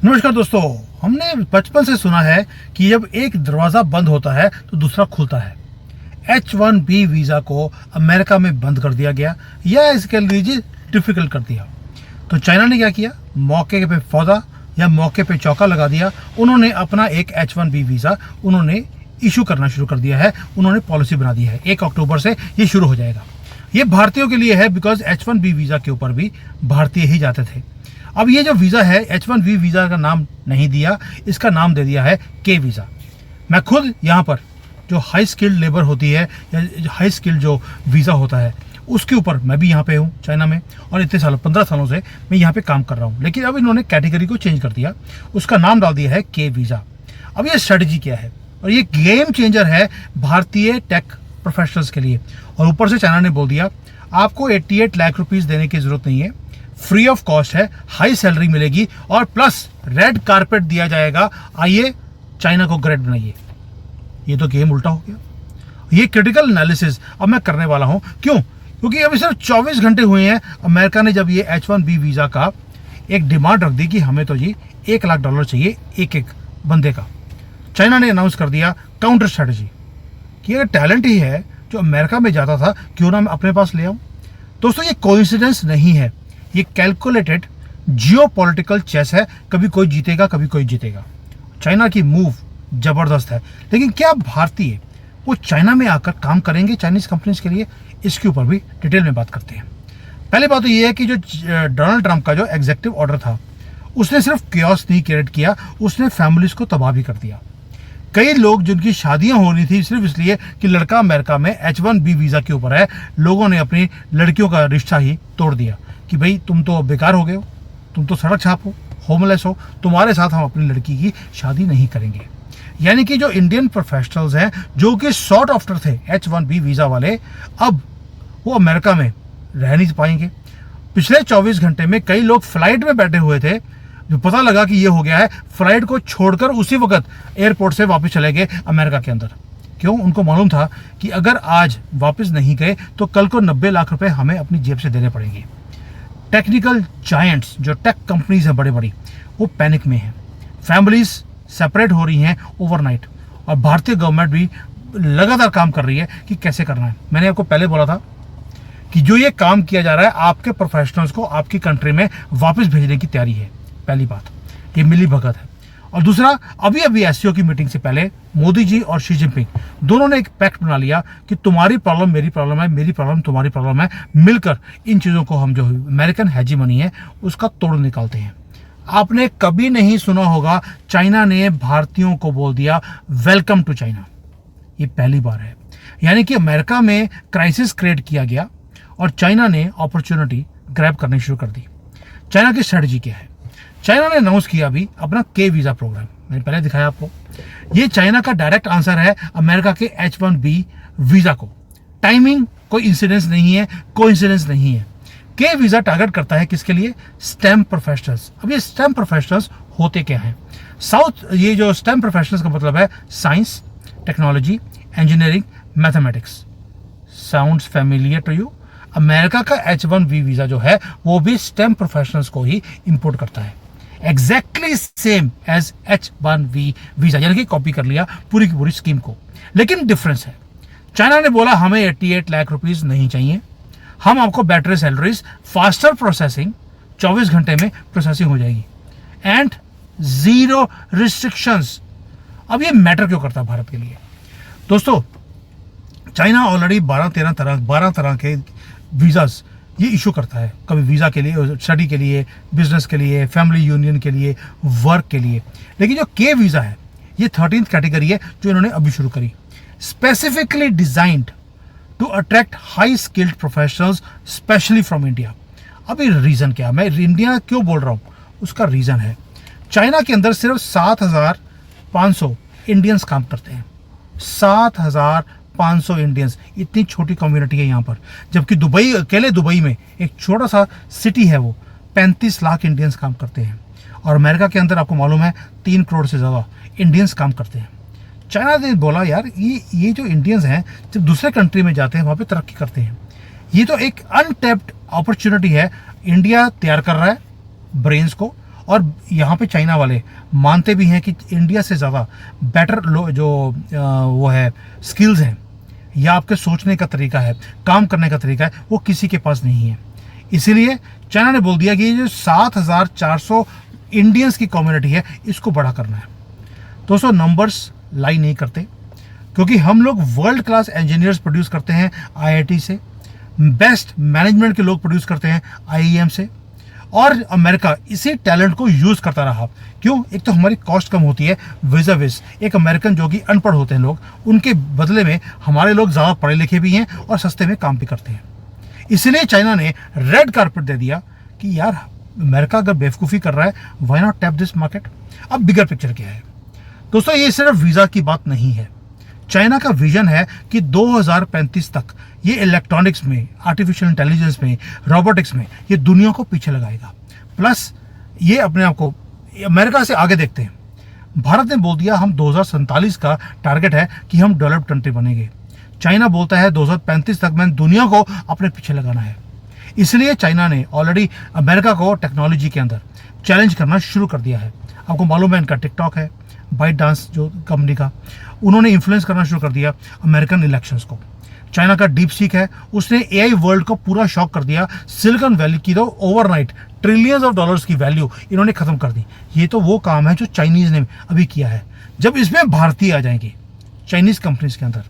नमस्कार दोस्तों। हमने बचपन से सुना है कि जब एक दरवाज़ा बंद होता है तो दूसरा खुलता है। H1B वीज़ा को अमेरिका में बंद कर दिया गया या इसके लीजिए डिफिकल्ट कर दिया। तो चाइना ने क्या किया, मौके पे फौदा या मौके पे चौका लगा दिया। उन्होंने अपना एक H1B वीज़ा उन्होंने इशू करना शुरू कर दिया है। उन्होंने पॉलिसी बना दी है 1 अक्टूबर से ये शुरू हो जाएगा। ये भारतीयों के लिए है बिकॉज H1B वीज़ा के ऊपर भी भारतीय ही जाते थे। अब ये जो वीज़ा है H1B वीज़ा का नाम नहीं दिया, इसका नाम दे दिया है के वीज़ा। मैं खुद यहाँ पर जो हाई स्किल्ड लेबर होती है या हाई स्किल्ड जो वीज़ा होता है उसके ऊपर मैं भी यहाँ पे हूँ चाइना में, और इतने सालों 15 सालों से मैं यहाँ पे काम कर रहा हूँ। लेकिन अब इन्होंने कैटेगरी को चेंज कर दिया, उसका नाम डाल दिया है के वीज़ा। अब ये स्ट्रेटजी क्या है, और ये गेम चेंजर है भारतीय टेक प्रोफेशनल्स के लिए। और ऊपर से चाइना ने बोल दिया आपको 88 लाख रुपीज़ देने की ज़रूरत नहीं है, फ्री ऑफ कॉस्ट है, हाई सैलरी मिलेगी और प्लस रेड कारपेट दिया जाएगा, आइए चाइना को ग्रेट बनाइए। ये तो गेम उल्टा हो गया। ये क्रिटिकल एनालिसिस अब मैं करने वाला हूं। क्यों? क्योंकि अभी सिर्फ 24 घंटे हुए हैं अमेरिका ने जब ये H1B वीज़ा का एक डिमांड रख दी कि हमें तो जी $1 लाख चाहिए एक एक बंदे का। चाइना ने अनाउंस कर दिया काउंटर स्ट्रेटजी कि अगर टैलेंट ही है जो अमेरिका में जाता था, क्यों ना मैं अपने पास ले आऊं। दोस्तों ये कोइंसिडेंस नहीं है, ये कैलकुलेटेड जियोपॉलिटिकल चेस है। कभी कोई जीतेगा, कभी कोई जीतेगा। चाइना की मूव जबरदस्त है, लेकिन क्या भारतीय वो चाइना में आकर काम करेंगे चाइनीज कंपनीज के लिए? इसके ऊपर भी डिटेल में बात करते हैं। पहली बात तो ये है कि जो डोनाल्ड ट्रंप का जो एग्जीक्यूटिव ऑर्डर था उसने सिर्फ केओस नहीं क्रिएट किया, उसने फैमिलीज को तबाह भी कर दिया। कई लोग जिनकी शादियां होनी थी सिर्फ इसलिए कि लड़का अमेरिका में H1B वीज़ा के ऊपर है, लोगों ने अपनी लड़कियों का रिश्ता ही तोड़ दिया कि भाई तुम तो बेकार हो गए हो, तुम तो सड़क छाप हो, होमलेस हो, तुम्हारे साथ हम अपनी लड़की की शादी नहीं करेंगे। यानी कि जो इंडियन प्रोफेशनल्स हैं जो कि सॉर्ट आफ्टर थे H1B वीज़ा वाले, अब वो अमेरिका में रह नहीं पाएंगे। पिछले 24 घंटे में कई लोग फ्लाइट में बैठे हुए थे, जो पता लगा कि ये हो गया है, फ्लाइट को छोड़कर उसी वक्त एयरपोर्ट से वापस चले गए अमेरिका के अंदर। क्यों? उनको मालूम था कि अगर आज वापस नहीं गए तो कल को 90 लाख रुपए हमें अपनी जेब से देने पड़ेंगे। टेक्निकल जायंट्स जो टेक कंपनीज हैं बड़ी बड़ी, वो पैनिक में हैं। फैमिलीज सेपरेट हो रही हैं ओवरनाइट, और भारतीय गवर्नमेंट भी लगातार काम कर रही है कि कैसे करना है। मैंने आपको पहले बोला था कि जो ये काम किया जा रहा है आपके प्रोफेशनल्स को आपकी कंट्री में वापस भेजने की तैयारी है। पहली बात ये मिली भगत है। और दूसरा, अभी अभी SCO की मीटिंग से पहले मोदी जी और शी जिनपिंग दोनों ने एक पैक्ट बना लिया कि तुम्हारी प्रॉब्लम मेरी प्रॉब्लम है, मेरी प्रॉब्लम तुम्हारी प्रॉब्लम है, मिलकर इन चीज़ों को हम जो अमेरिकन हेजीमनी है उसका तोड़ निकालते हैं। आपने कभी नहीं सुना होगा चाइना ने भारतीयों को बोल दिया वेलकम टू चाइना, ये पहली बार है। यानी कि अमेरिका में क्राइसिस क्रिएट किया गया और चाइना ने अपॉर्चुनिटी ग्रैब करनी शुरू कर दी। चाइना की स्ट्रेटजी क्या है? चाइना ने अनाउंस किया अभी अपना के वीज़ा प्रोग्राम, मैंने पहले दिखाया आपको। ये चाइना का डायरेक्ट आंसर है अमेरिका के H1B वीज़ा को। टाइमिंग कोई इंसिडेंस नहीं है, कोइंसिडेंस नहीं है। के वीज़ा टारगेट करता है किसके लिए? Stem professionals. अब ये स्टेम प्रोफेशनल्स होते क्या हैं? ये जो स्टेम प्रोफेशनल्स का मतलब है science, technology, engineering, mathematics. Sounds familiar to you? America का H1B वीज़ा जो है वो भी स्टेम प्रोफेशनल्स को ही इंपोर्ट करता है। Exactly same as H1B visa, यानी कि कॉपी कर लिया पूरी की पूरी स्कीम को। लेकिन डिफरेंस है, चाइना ने बोला हमें 88 लाख रुपीज़ नहीं चाहिए, हम आपको बेटर सैलरीज, फास्टर प्रोसेसिंग, 24 घंटे में प्रोसेसिंग हो जाएगी एंड 0 रिस्ट्रिक्शंस। अब ये मैटर क्यों करता है भारत के लिए? दोस्तों चाइना ऑलरेडी 12 तरह के वीज़ाज ये इशू करता है। कभी वीज़ा के लिए, स्टडी के लिए, बिजनेस के लिए, फैमिली यूनियन के लिए, वर्क के लिए। लेकिन जो के वीज़ा है ये 13th कैटेगरी है जो इन्होंने अभी शुरू करी, specifically designed to attract high skilled professionals specially from India. अभी रीज़न क्या, मैं इंडिया क्यों बोल रहा हूँ उसका रीज़न है, चाइना के अंदर सिर्फ 7,500 इंडियंस काम करते हैं। 7,500 इंडियंस, इतनी छोटी कम्युनिटी है यहाँ पर। जबकि दुबई, अकेले दुबई में एक छोटा सा सिटी है, वो 35 लाख इंडियंस काम करते हैं। और अमेरिका के अंदर आपको मालूम है 3 करोड़ से ज़्यादा इंडियंस काम करते हैं। चाइना ने बोला यार ये जो इंडियंस हैं जब दूसरे कंट्री में जाते हैं वहाँ पे तरक्की करते हैं। ये तो एक अनटैप्ड अपॉर्चुनिटी है। इंडिया तैयार कर रहा है ब्रेन्स को और यहाँ पे चाइना वाले मानते भी हैं कि इंडिया से ज़्यादा बेटर जो वो है स्किल्स हैं या आपके सोचने का तरीका है, काम करने का तरीका है, वो किसी के पास नहीं है। इसीलिए चाइना ने बोल दिया कि ये जो 7,400 इंडियंस की कम्युनिटी है, इसको बड़ा करना है। दोस्तों, नंबर्स लाई नहीं करते, क्योंकि हम लोग वर्ल्ड क्लास इंजीनियर्स प्रोड्यूस करते हैं आईआईटी से, बेस्ट मैनेजमेंट के लोग प्रोड्यूस करते हैं आईईएम से, और अमेरिका इसी टैलेंट को यूज़ करता रहा। क्यों? एक तो हमारी कॉस्ट कम होती है विज़ा विज़ एक अमेरिकन जो कि अनपढ़ होते हैं लोग, उनके बदले में हमारे लोग ज़्यादा पढ़े लिखे भी हैं और सस्ते में काम भी करते हैं। इसलिए चाइना ने रेड कारपेट दे दिया कि यार अमेरिका अगर बेवकूफ़ी कर रहा है, why not tap this market. अब बिगर पिक्चर क्या है दोस्तों? ये सिर्फ वीज़ा की बात नहीं है। चाइना का विजन है कि 2035 तक ये इलेक्ट्रॉनिक्स में, आर्टिफिशियल इंटेलिजेंस में, रोबोटिक्स में ये दुनिया को पीछे लगाएगा। प्लस ये अपने आप को अमेरिका से आगे देखते हैं। भारत ने बोल दिया हम 2047 का टारगेट है कि हम डेवलप्ड कंट्री बनेंगे। चाइना बोलता है 2035 तक मैंने दुनिया को अपने पीछे लगाना है। इसलिए चाइना ने ऑलरेडी अमेरिका को टेक्नोलॉजी के अंदर चैलेंज करना शुरू कर दिया है। आपको मालूम है इनका टिकटॉक है, बाइट डांस जो कंपनी का, उन्होंने इन्फ्लुएंस करना शुरू कर दिया अमेरिकन इलेक्शंस को। चाइना का डीप सीक है, उसने एआई वर्ल्ड को पूरा शॉक कर दिया। सिलिकॉन वैली की तो ओवरनाइट ट्रिलियंस ऑफ डॉलर्स की वैल्यू इन्होंने खत्म कर दी। ये तो वो काम है जो चाइनीज ने अभी किया है। जब इसमें भारतीय आ जाएंगे चाइनीज कंपनीज के अंदर,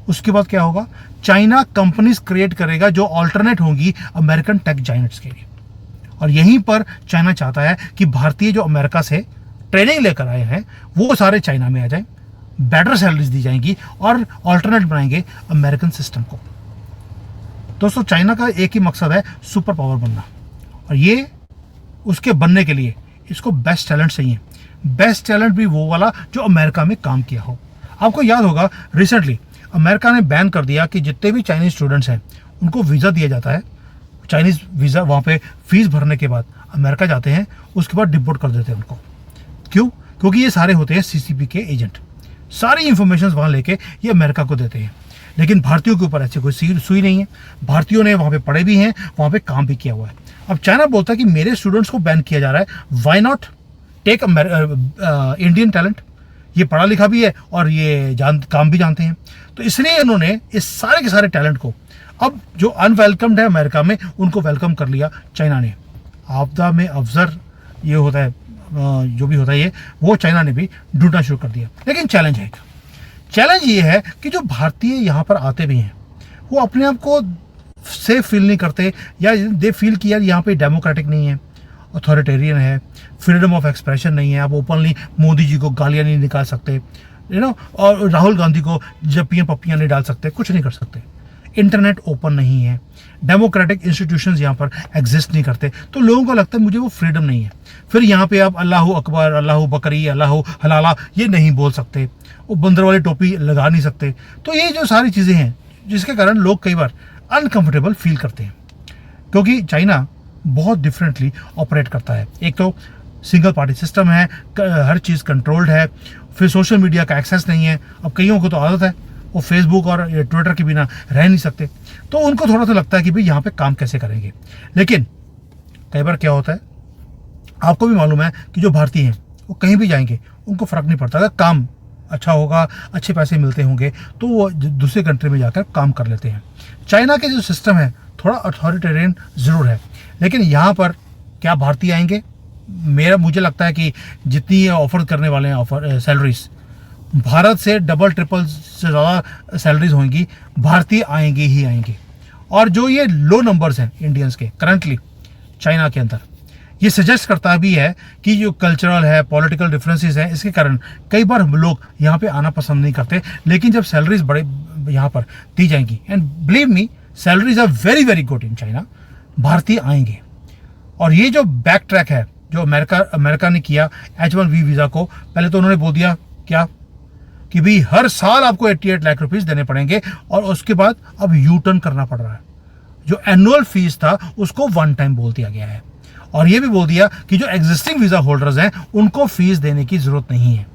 उसके बाद क्या होगा? चाइना कंपनीज क्रिएट करेगा जो ऑल्टरनेट होंगी अमेरिकन टेक जायंट्स के लिए। और यहीं पर चाइना चाहता है कि भारतीय जो अमेरिका से ट्रेनिंग लेकर आए हैं वो सारे चाइना में आ जाएं, बेटर सैलरीज दी जाएंगी और ऑल्टरनेट बनाएंगे अमेरिकन सिस्टम को। दोस्तों, चाइना का एक ही मकसद है, सुपर पावर बनना। और ये उसके बनने के लिए इसको बेस्ट टैलेंट चाहिए। बेस्ट टैलेंट भी वो वाला जो अमेरिका में काम किया हो। आपको याद होगा रिसेंटली अमेरिका ने बैन कर दिया कि जितने भी चाइनीज स्टूडेंट्स हैं उनको वीज़ा दिया जाता है। चाइनीज़ वीज़ा वहाँ पे फीस भरने के बाद अमेरिका जाते हैं, उसके बाद डिपोर्ट कर देते हैं उनको। क्यों? क्योंकि ये सारे होते हैं सीसीपी के एजेंट। सारी इंफॉर्मेशन वहाँ लेके ये अमेरिका को देते हैं। लेकिन भारतीयों के ऊपर ऐसी कोई सुई नहीं है। भारतीयों ने वहाँ पे पढ़े भी हैं, वहाँ पे काम भी किया हुआ है। अब चाइना बोलता है कि मेरे स्टूडेंट्स को बैन किया जा रहा है, why not take Indian talent. ये पढ़ा लिखा भी है और ये काम भी जानते हैं। तो इसलिए इन्होंने इस सारे के सारे टैलेंट को अब जो अनवेलकम्ड है अमेरिका में, उनको वेलकम कर लिया चाइना ने। आपदा में अफसर ये होता है, जो भी होता है ये, वो चाइना ने भी ढूंढना शुरू कर दिया। लेकिन चैलेंज है, चैलेंज ये है कि जो भारतीय यहाँ पर आते भी हैं वो अपने आप को सेफ फील नहीं करते, या दे फील कि यार यहाँ पे डेमोक्रेटिक नहीं है, अथॉरिटेरियन है, फ्रीडम ऑफ एक्सप्रेशन नहीं है। आप ओपनली मोदी जी को गालियाँ नहीं निकाल सकते, और राहुल गांधी को जप्पियाँ पप्पियाँ नहीं डाल सकते, कुछ नहीं कर सकते। इंटरनेट ओपन नहीं है, डेमोक्रेटिक इंस्टीट्यूशंस यहाँ पर एग्जिस्ट नहीं करते। तो लोगों को लगता है मुझे वो फ्रीडम नहीं है। फिर यहाँ पे आप अल्लाह अकबर, अल्लाह बकरी, अल्लाह हलाला ये नहीं बोल सकते, वो बंदर वाली टोपी लगा नहीं सकते। तो ये जो सारी चीज़ें हैं जिसके कारण लोग कई बार अनकंफर्टेबल फील करते हैं, क्योंकि चाइना बहुत डिफरेंटली ऑपरेट करता है। एक तो सिंगल पार्टी सिस्टम है, हर चीज़ कंट्रोल्ड है, फिर सोशल मीडिया का एक्सेस नहीं है। अब कईयों को तो आदत है, वो फेसबुक और ट्विटर के बिना रह नहीं सकते, तो उनको थोड़ा सा लगता है कि भाई यहाँ पे काम कैसे करेंगे। लेकिन कई बार क्या होता है, आपको भी मालूम है कि जो भारतीय हैं वो कहीं भी जाएंगे उनको फ़र्क नहीं पड़ता। अगर काम अच्छा होगा, अच्छे पैसे मिलते होंगे, तो वो दूसरे कंट्री में जाकर काम कर लेते हैं। चाइना के जो सिस्टम है थोड़ा अथॉरिटेरियन ज़रूर है, लेकिन यहाँ पर क्या भारतीय आएंगे? मुझे लगता है कि जितनी ऑफर करने वाले हैं ऑफर सैलरीज, भारत से डबल ट्रिपल से ज़्यादा सैलरीज होंगी, भारतीय आएंगे ही आएंगे। और जो ये लो नंबर्स हैं इंडियंस के करंटली चाइना के अंदर, ये सजेस्ट करता भी है कि जो कल्चरल है, पॉलिटिकल डिफरेंसेस हैं, इसके कारण कई बार हम लोग यहाँ पे आना पसंद नहीं करते। लेकिन जब सैलरीज बड़े यहाँ पर दी जाएंगी, and believe me salaries are very very good in China, भारतीय आएंगे। और ये जो बैक ट्रैक है जो अमेरिका ने किया H1B वीज़ा को, पहले तो उन्होंने बोल दिया क्या कि भाई हर साल आपको 88 लाख रुपीस देने पड़ेंगे, और उसके बाद अब यू टर्न करना पड़ रहा है। जो एनुअल फीस था उसको वन टाइम बोल दिया गया है। और ये भी बोल दिया कि जो एग्जिस्टिंग वीज़ा होल्डर्स हैं उनको फीस देने की ज़रूरत नहीं है।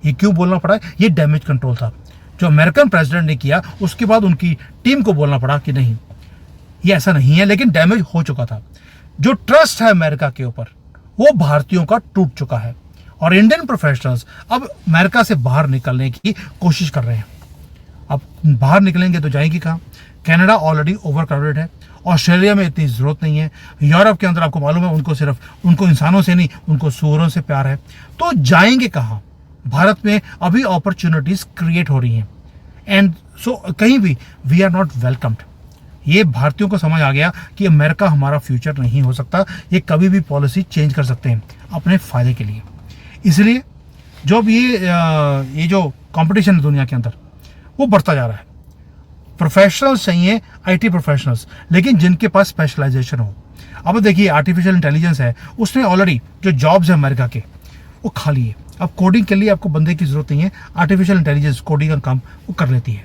ये क्यों बोलना पड़ा? ये डैमेज कंट्रोल था जो अमेरिकन प्रेसिडेंट ने किया, उसके बाद उनकी टीम को बोलना पड़ा कि नहीं, ये ऐसा नहीं है। लेकिन डैमेज हो चुका था। जो ट्रस्ट है अमेरिका के ऊपर वो भारतीयों का टूट चुका है और इंडियन प्रोफेशनल्स अब अमेरिका से बाहर निकलने की कोशिश कर रहे हैं। अब बाहर निकलेंगे तो जाएंगे कहाँ? कनाडा ऑलरेडी ओवर क्राउडेड है, ऑस्ट्रेलिया में इतनी ज़रूरत नहीं है, यूरोप के अंदर आपको मालूम है उनको इंसानों से नहीं, उनको सूअरों से प्यार है, तो जाएंगे कहाँ? भारत में अभी अपॉर्चुनिटीज़ क्रिएट हो रही हैं एंड सो कहीं भी वी आर नॉट वेलकम्ड। ये भारतीयों को समझ आ गया कि अमेरिका हमारा फ्यूचर नहीं हो सकता, ये कभी भी पॉलिसी चेंज कर सकते हैं अपने फ़ायदे के लिए। इसलिए जो अब ये जो कंपटीशन है दुनिया के अंदर वो बढ़ता जा रहा है। प्रोफेशनल्स चाहिए, आईटी प्रोफेशनल्स, लेकिन जिनके पास स्पेशलाइजेशन हो। अब देखिए आर्टिफिशियल इंटेलिजेंस है, उसने ऑलरेडी जो जॉब्स है अमेरिका के वो खा लिए। अब कोडिंग के लिए आपको बंदे की जरूरत नहीं है, आर्टिफिशियल इंटेलिजेंस कोडिंग का काम वो कर लेती है।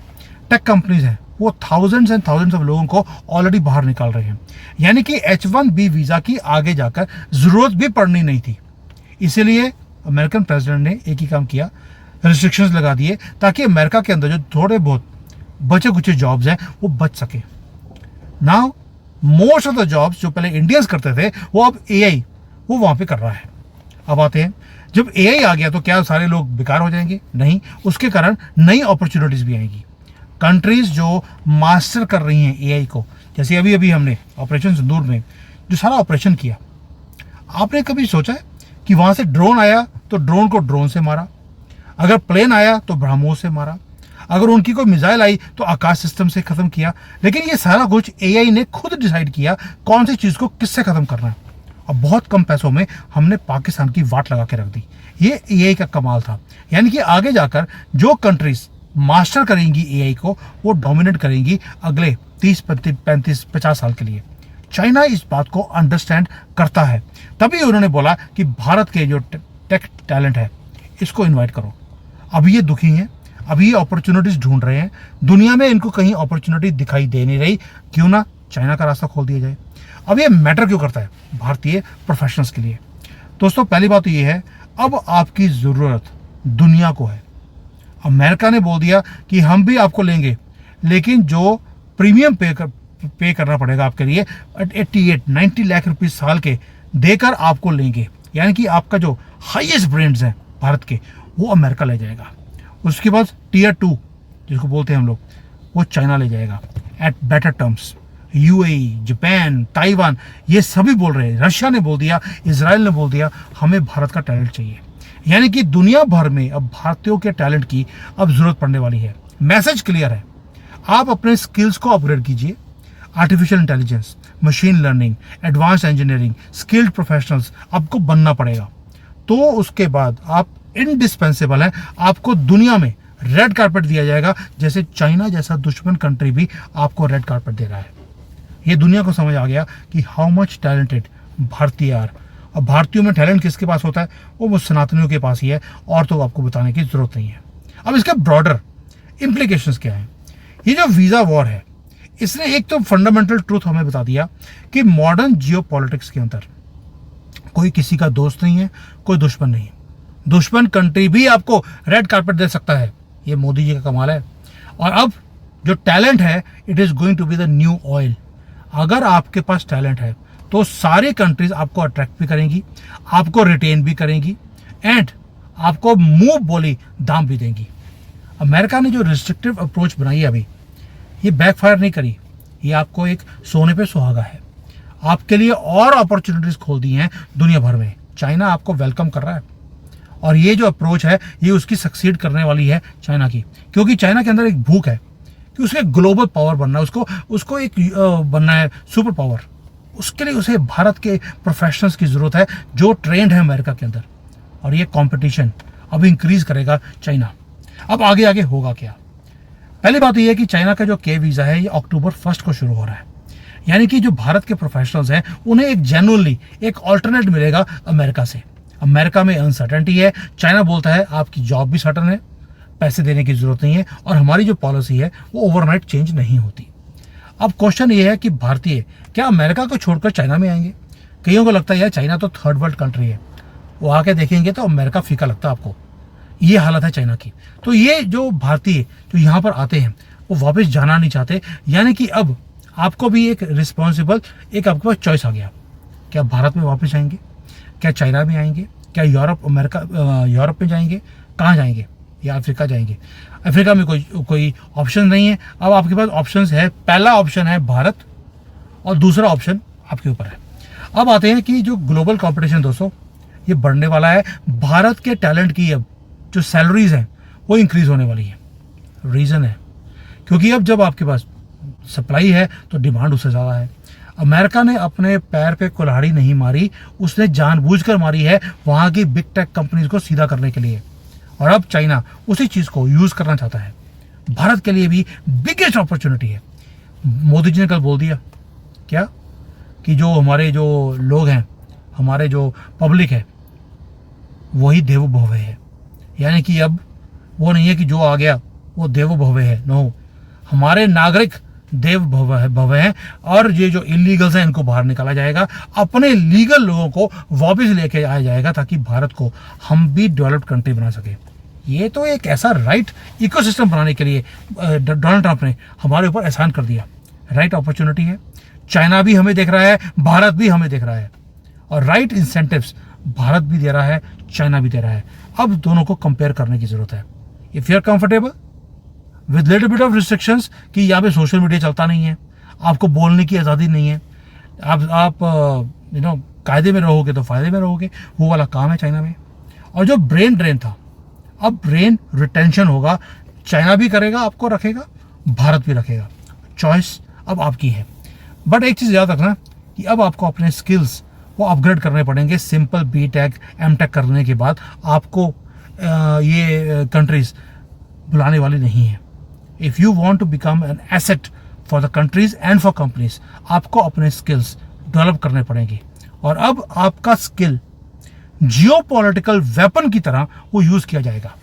टेक कंपनीज हैं वो थाउजेंड्स एंड थाउजेंड्स ऑफ लोगों को ऑलरेडी बाहर निकाल रहे हैं, यानी कि H1B वीज़ा की आगे जाकर ज़रूरत भी पड़नी नहीं थी। इसीलिए अमेरिकन प्रेसिडेंट ने एक ही काम किया, रिस्ट्रिक्शंस लगा दिए ताकि अमेरिका के अंदर जो थोड़े बहुत बचे कुछ जॉब्स हैं वो बच सके। Now most of the jobs जो पहले इंडियंस करते थे वो अब AI वो वहाँ पे कर रहा है। अब आते हैं, जब AI आ गया तो क्या सारे लोग बेकार हो जाएंगे? नहीं, उसके कारण नई अपॉर्चुनिटीज़ भी आएंगी। कंट्रीज जो मास्टर कर रही हैं AI को, जैसे अभी अभी हमने ऑपरेशन सिंदूर में जो सारा ऑपरेशन किया, आपने कभी सोचा है कि वहाँ से ड्रोन आया तो ड्रोन को ड्रोन से मारा, अगर प्लेन आया तो ब्रह्मोस से मारा, अगर उनकी कोई मिसाइल आई तो आकाश सिस्टम से ख़त्म किया। लेकिन ये सारा कुछ AI ने खुद डिसाइड किया कौन सी चीज़ को किससे ख़त्म करना है। अब बहुत कम पैसों में हमने पाकिस्तान की वाट लगा के रख दी। ये AI का कमाल था। यानी कि आगे जाकर जो कंट्रीज मास्टर करेंगी AI को वो डोमिनेट करेंगी अगले 30, 35, 50 साल के लिए। चाइना इस बात को अंडरस्टैंड करता है, तभी उन्होंने बोला कि भारत के जो टेक टैलेंट है इसको इन्वाइट करो। अभी ये दुखी हैं, अभी ये अपॉर्चुनिटीज़ ढूंढ रहे हैं, दुनिया में इनको कहीं अपॉर्चुनिटी दिखाई दे नहीं रही, क्यों ना चाइना का रास्ता खोल दिया जाए। अब ये मैटर क्यों करता है भारतीय प्रोफेशनल्स के लिए? दोस्तों पहली बात तो ये है, अब आपकी ज़रूरत दुनिया को है। अमेरिका ने बोल दिया कि हम भी आपको लेंगे, लेकिन जो प्रीमियम पे करना पड़ेगा आपके लिए 88-90 लाख रुपये साल के देकर आपको लेंगे। यानी कि आपका जो हाईएस्ट ब्रांड्स हैं भारत के वो अमेरिका ले जाएगा। उसके बाद Tier 2 जिसको बोलते हैं हम लोग, वो चाइना ले जाएगा at better terms. UAE, Japan, Taiwan ये सभी बोल रहे हैं, रशिया ने बोल दिया, इजराइल ने बोल दिया हमें भारत का टैलेंट चाहिए। यानी कि दुनिया भर में अब भारतीयों के टैलेंट की अब जरूरत पड़ने वाली है। मैसेज क्लियर है, आप अपने स्किल्स को अपग्रेड कीजिए। Artificial intelligence, machine learning, advance engineering, skilled professionals आपको बनना पड़ेगा। तो उसके बाद आप इंडिस्पेंसेबल हैं, आपको दुनिया में रेड कारपेट दिया जाएगा, जैसे चाइना जैसा दुश्मन कंट्री भी आपको रेड कारपेट दे रहा है। ये दुनिया को समझ आ गया कि हाउ मच टैलेंटेड भारतीय आर। अब भारतीयों में टैलेंट किसके पास होता है? वो सनातनियों के पास ही है, और तो आपको बताने की जरूरत नहीं है। अब इसके ब्रॉडर इम्प्लीकेशंस क्या है? ये जो वीज़ा वॉर है इसने एक तो फंडामेंटल ट्रूथ हमें बता दिया कि मॉडर्न जियोपॉलिटिक्स के अंदर कोई किसी का दोस्त नहीं है, कोई दुश्मन नहीं है। दुश्मन कंट्री भी आपको रेड कारपेट दे सकता है, ये मोदी जी का कमाल है। और अब जो टैलेंट है it is going to be the new oil. अगर आपके पास टैलेंट है तो सारी कंट्रीज आपको अट्रैक्ट भी करेंगी, आपको रिटेन भी करेंगी एंड आपको मुंह बोली दाम भी देंगी। अमेरिका ने जो रिस्ट्रिक्टिव अप्रोच बनाई है अभी, ये बैकफायर नहीं करी, ये आपको एक सोने पे सुहागा है। आपके लिए और अपॉर्चुनिटीज खोल दी हैं दुनिया भर में। चाइना आपको वेलकम कर रहा है और ये जो अप्रोच है ये उसकी सक्सीड करने वाली है चाइना की, क्योंकि चाइना के अंदर एक भूख है कि उसके ग्लोबल पावर बनना है, उसको एक बनना है सुपर पावर। उसके लिए उसे भारत के प्रोफेशनल्स की ज़रूरत है जो ट्रेंड है अमेरिका के अंदर, और ये कंपटीशन अब इंक्रीज करेगा चाइना। अब आगे आगे होगा क्या? पहली बात ये है कि चाइना का जो K वीज़ा है ये अक्टूबर 1 को शुरू हो रहा है। यानी कि जो भारत के प्रोफेशनल्स हैं उन्हें एक जेन्युइनली एक ऑल्टरनेट मिलेगा अमेरिका से। अमेरिका में अनसर्टेनिटी है, चाइना बोलता है आपकी जॉब भी सर्टन है, पैसे देने की जरूरत नहीं है, और हमारी जो पॉलिसी है वो ओवरनाइट चेंज नहीं होती। अब क्वेश्चन ये है कि भारतीय क्या अमेरिका को छोड़कर चाइना में आएंगे? कईयों को लगता है यार चाइना तो थर्ड वर्ल्ड कंट्री है, वो आके देखेंगे तो अमेरिका फीका लगता है आपको। ये हालत है चाइना की। तो ये जो भारतीय जो यहाँ पर आते हैं वो वापस जाना नहीं चाहते। यानी कि अब आपको भी एक रिस्पॉन्सिबल एक आपके पास चॉइस आ गया, क्या भारत में वापस आएंगे, क्या चाइना में आएंगे, क्या यूरोप में जाएंगे, कहाँ जाएंगे, या अफ्रीका जाएंगे? अफ्रीका में कोई ऑप्शन नहीं है। अब आपके पास ऑप्शंस है, पहला ऑप्शन है भारत और दूसरा ऑप्शन आपके ऊपर है। अब आते हैं कि जो ग्लोबल कंपटीशन दोस्तों ये बढ़ने वाला है। भारत के टैलेंट की अब जो सैलरीज हैं वो इंक्रीज होने वाली है। रीज़न है क्योंकि अब जब आपके पास सप्लाई है तो डिमांड उससे ज़्यादा है। अमेरिका ने अपने पैर पे कुल्हाड़ी नहीं मारी, उसने जानबूझकर मारी है वहाँ की बिग टेक कंपनीज को सीधा करने के लिए। और अब चाइना उसी चीज़ को यूज़ करना चाहता है। भारत के लिए भी बिगेस्ट अपॉर्चुनिटी है। मोदी जी ने कल बोल दिया क्या कि जो हमारे जो लोग हैं, हमारे जो पब्लिक है वही देवो भव है। यानी कि अब वो नहीं है कि जो आ गया वो देवो भव है, नो, हमारे नागरिक देव भव है। और ये जो इलीगल्स हैं इनको बाहर निकाला जाएगा, अपने लीगल लोगों को वापस लेके आया जाएगा ताकि भारत को हम भी डेवलप्ड कंट्री बना सके। ये तो एक ऐसा राइट इकोसिस्टम बनाने के लिए डोनाल्ड ट्रंप ने हमारे ऊपर एहसान कर दिया। राइट अपॉर्चुनिटी है, चाइना भी हमें देख रहा है, भारत भी हमें देख रहा है, और राइट इंसेंटिव्स भारत भी दे रहा है, चाइना भी दे रहा है। अब दोनों को कंपेयर करने की जरूरत है। If you are comfortable with little bit of restrictions कि यहाँ पे सोशल मीडिया चलता नहीं है, आपको बोलने की आज़ादी नहीं है, आप कायदे में रहोगे तो फायदे में रहोगे, वो वाला काम है चाइना में। और जो ब्रेन ड्रेन था, अब ब्रेन रिटेंशन होगा, चाइना भी करेगा, आपको रखेगा, भारत भी रखेगा। चॉइस अब आपकी है। बट एक चीज़ याद रखना कि अब आपको अपने स्किल्स वो अपग्रेड करने पड़ेंगे। सिंपल BTech MTech करने के बाद आपको ये कंट्रीज बुलाने वाली नहीं है। If you want to become an asset for the countries and for companies, आपको अपने स्किल्स डेवलप करने पड़ेंगे। और अब आपका स्किल जियोपॉलिटिकल वेपन की तरह वो यूज़ किया जाएगा।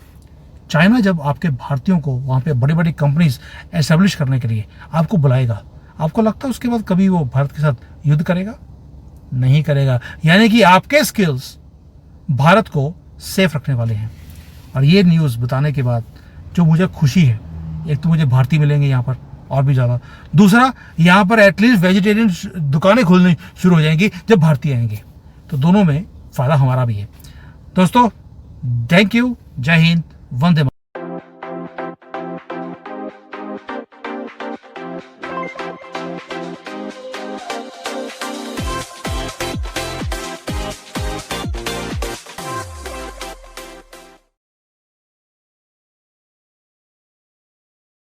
चाइना जब आपके भारतीयों को वहाँ पे बड़ी बड़ी कंपनीज एस्टेब्लिश करने के लिए आपको बुलाएगा, आपको लगता है उसके बाद कभी वो भारत के साथ युद्ध करेगा? नहीं करेगा। यानी कि आपके स्किल्स भारत को सेफ रखने वाले हैं। और ये न्यूज़ बताने के बाद जो मुझे खुशी है, एक तो मुझे भारतीय मिलेंगे यहाँ पर और भी ज़्यादा, दूसरा यहाँ पर एटलीस्ट वेजिटेरियन दुकानें खुलनी शुरू हो जाएंगी जब भारतीय आएंगे, तो दोनों में फ़ायदा हमारा भी है। दोस्तों थैंक यू, जय हिंद, वंदे मातरम।